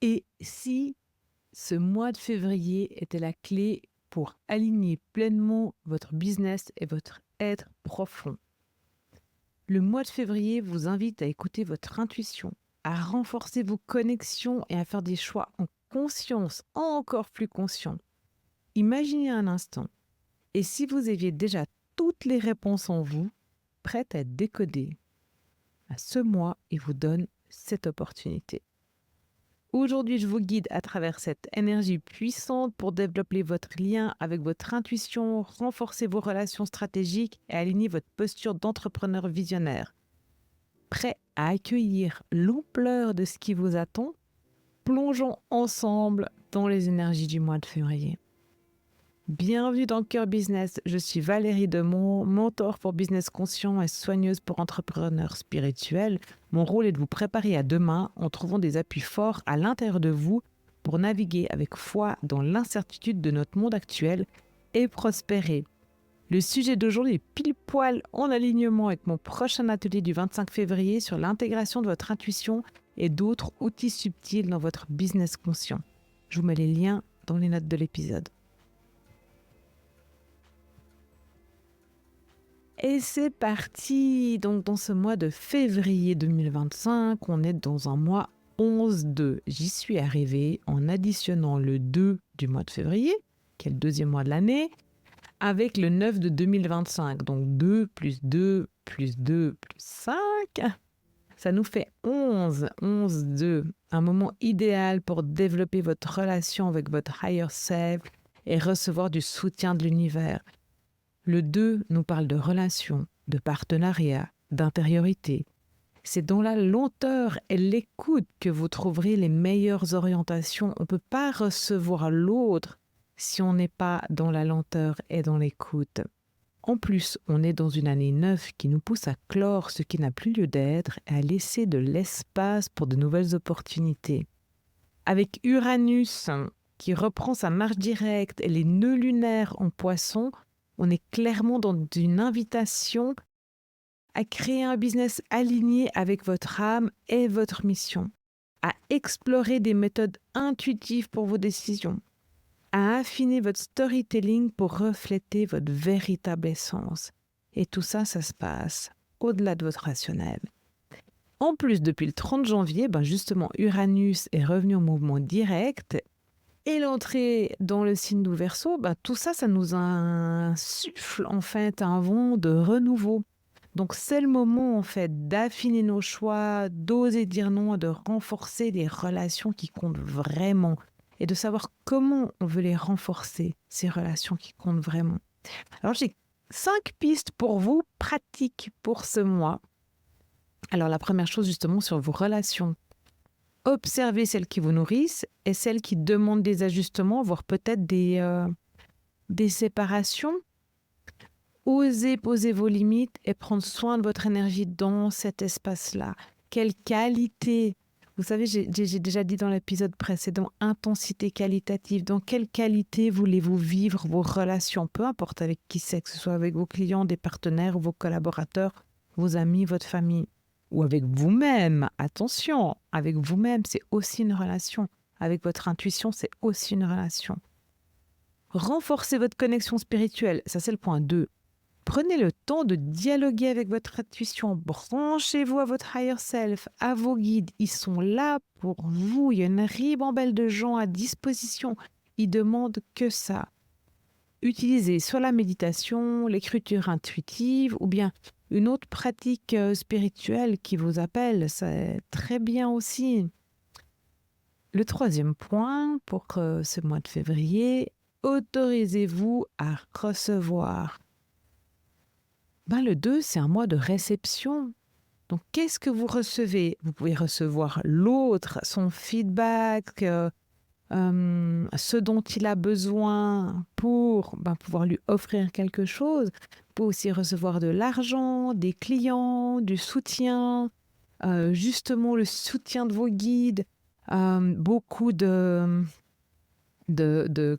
Et si ce mois de février était la clé pour aligner pleinement votre business et votre être profond? Le mois de février vous invite à écouter votre intuition, à renforcer vos connexions et à faire des choix en conscience, encore plus conscients. Imaginez un instant, et si vous aviez déjà toutes les réponses en vous, prêtes à être décodées, à ce mois, il vous donne cette opportunité. Aujourd'hui, je vous guide à travers cette énergie puissante pour développer votre lien avec votre intuition, renforcer vos relations stratégiques et aligner votre posture d'entrepreneur visionnaire. Prêt à accueillir l'ampleur de ce qui vous attend? Plongeons ensemble dans les énergies du mois de février. Bienvenue dans Cœur Business, je suis Valérie Demont, mentor pour business conscient et soigneuse pour entrepreneurs spirituels. Mon rôle est de vous préparer à demain en trouvant des appuis forts à l'intérieur de vous pour naviguer avec foi dans l'incertitude de notre monde actuel et prospérer. Le sujet d'aujourd'hui est pile poil en alignement avec mon prochain atelier du 25 février sur l'intégration de votre intuition et d'autres outils subtils dans votre business conscient. Je vous mets les liens dans les notes de l'épisode. Et c'est parti. Donc dans ce mois de février 2025, on est dans un mois 11-2. J'y suis arrivée en additionnant le 2 du mois de février, qui est le deuxième mois de l'année, avec le 9 de 2025. Donc 2 plus 2 plus 2 plus 5. Ça nous fait 11, 11-2. Un moment idéal pour développer votre relation avec votre higher self et recevoir du soutien de l'univers. Le 2 nous parle de relations, de partenariat, d'intériorité. C'est dans la lenteur et l'écoute que vous trouverez les meilleures orientations. On ne peut pas recevoir l'autre si on n'est pas dans la lenteur et dans l'écoute. En plus, on est dans une année 9 qui nous pousse à clore ce qui n'a plus lieu d'être et à laisser de l'espace pour de nouvelles opportunités. Avec Uranus qui reprend sa marche directe et les nœuds lunaires en Poisson, on est clairement dans une invitation à créer un business aligné avec votre âme et votre mission, à explorer des méthodes intuitives pour vos décisions, à affiner votre storytelling pour refléter votre véritable essence. Et tout ça, ça se passe au-delà de votre rationnel. En plus, depuis le 30 janvier, justement, Uranus est revenu en mouvement direct. Et l'entrée dans le signe du Verseau, tout ça, ça nous insuffle en fait un vent de renouveau. Donc c'est le moment en fait d'affiner nos choix, d'oser dire non, de renforcer les relations qui comptent vraiment et de savoir comment on veut les renforcer, ces relations qui comptent vraiment. Alors j'ai 5 pistes pour vous, pratiques pour ce mois. Alors la première chose justement sur vos relations. Observez celles qui vous nourrissent et celles qui demandent des ajustements, voire peut-être des séparations. Osez poser vos limites et prendre soin de votre énergie dans cet espace-là. Quelle qualité! Vous savez, j'ai déjà dit dans l'épisode précédent, intensité qualitative. Dans quelle qualité voulez-vous vivre vos relations? Peu importe avec qui c'est, que ce soit avec vos clients, des partenaires, vos collaborateurs, vos amis, votre famille. Ou avec vous-même. Attention, avec vous-même, c'est aussi une relation. Avec votre intuition, c'est aussi une relation. Renforcez votre connexion spirituelle. Ça, c'est le point 2. Prenez le temps de dialoguer avec votre intuition. Branchez-vous à votre higher self, à vos guides. Ils sont là pour vous. Il y a une ribambelle de gens à disposition. Ils demandent que ça. Utilisez soit la méditation, l'écriture intuitive ou bien une autre pratique spirituelle qui vous appelle. C'est très bien aussi. Le troisième point pour ce mois de février, autorisez-vous à recevoir. Le 2, c'est un mois de réception. Donc, qu'est-ce que vous recevez? Vous pouvez recevoir l'autre, son feedback, ce dont il a besoin pour pouvoir lui offrir quelque chose. Vous pouvez aussi recevoir de l'argent, des clients, du soutien, justement le soutien de vos guides, beaucoup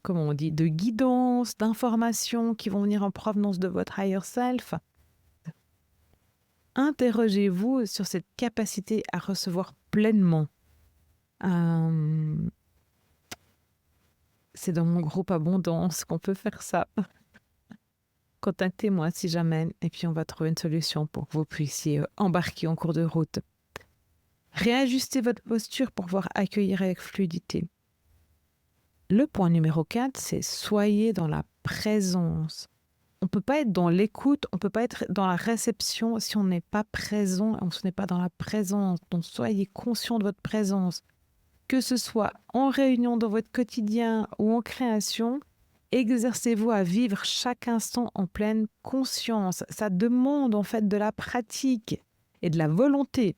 comment on dit, de guidance, d'informations qui vont venir en provenance de votre higher self. Interrogez-vous sur cette capacité à recevoir pleinement. c'est dans mon groupe Abondance qu'on peut faire ça. Contactez-moi si jamais, et puis on va trouver une solution pour que vous puissiez embarquer en cours de route. Réajustez votre posture pour pouvoir accueillir avec fluidité. Le point numéro 4, c'est soyez dans la présence. On ne peut pas être dans l'écoute, on ne peut pas être dans la réception si on n'est pas présent, on n'est pas dans la présence. Donc soyez conscient de votre présence. Que ce soit en réunion dans votre quotidien ou en création, exercez-vous à vivre chaque instant en pleine conscience. Ça demande en fait de la pratique et de la volonté.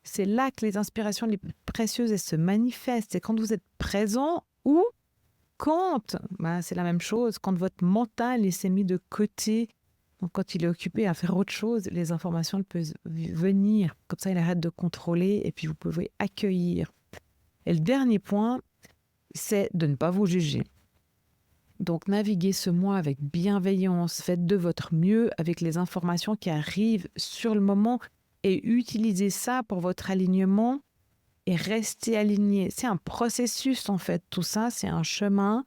C'est là que les inspirations les plus précieuses elles se manifestent. C'est quand vous êtes présent ou quand, c'est la même chose, quand votre mental il s'est mis de côté, donc quand il est occupé à faire autre chose, les informations peuvent venir. Comme ça, il arrête de contrôler et puis vous pouvez accueillir. Et le dernier point, c'est de ne pas vous juger. Donc, naviguez ce mois avec bienveillance, faites de votre mieux avec les informations qui arrivent sur le moment et utilisez ça pour votre alignement et restez aligné. C'est un processus en fait, tout ça, c'est un chemin,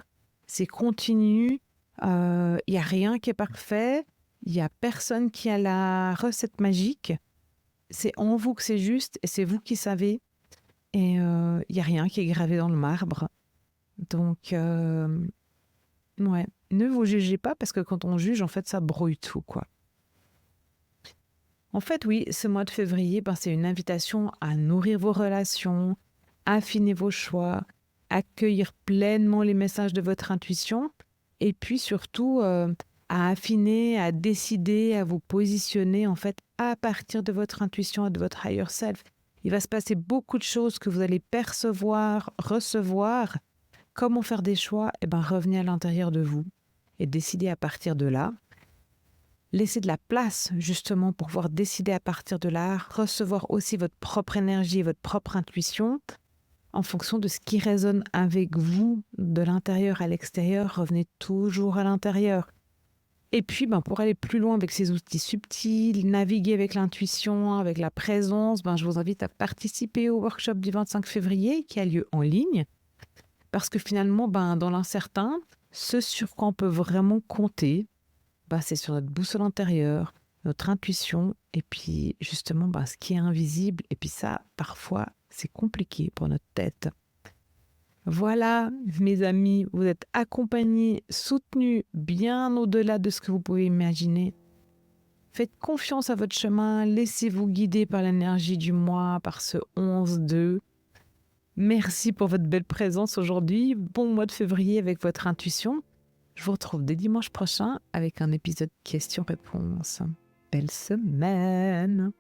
c'est continu, il n'y a rien qui est parfait, il n'y a personne qui a la recette magique, c'est en vous que c'est juste et c'est vous qui savez et il n'y a rien qui est gravé dans le marbre. Donc, ouais, ne vous jugez pas parce que quand on juge, en fait, ça brouille tout, quoi. En fait, oui, ce mois de février, c'est une invitation à nourrir vos relations, affiner vos choix, accueillir pleinement les messages de votre intuition et puis surtout à affiner, à décider, à vous positionner en fait à partir de votre intuition et de votre higher self. Il va se passer beaucoup de choses que vous allez percevoir, recevoir. Comment faire des choix? Revenez à l'intérieur de vous et décidez à partir de là. Laissez de la place justement pour pouvoir décider à partir de là, recevoir aussi votre propre énergie, votre propre intuition en fonction de ce qui résonne avec vous de l'intérieur à l'extérieur. Revenez toujours à l'intérieur. Et puis pour aller plus loin avec ces outils subtils, naviguer avec l'intuition, avec la présence, je vous invite à participer au workshop du 25 février qui a lieu en ligne. Parce que finalement, dans l'incertain, ce sur quoi on peut vraiment compter, c'est sur notre boussole intérieure, notre intuition, et puis justement ce qui est invisible. Et puis ça, parfois, c'est compliqué pour notre tête. Voilà, mes amis, vous êtes accompagnés, soutenus bien au-delà de ce que vous pouvez imaginer. Faites confiance à votre chemin, laissez-vous guider par l'énergie du mois, par ce 11-2. Merci pour votre belle présence aujourd'hui. Bon mois de février avec votre intuition. Je vous retrouve dès dimanche prochain avec un épisode questions-réponses. Belle semaine!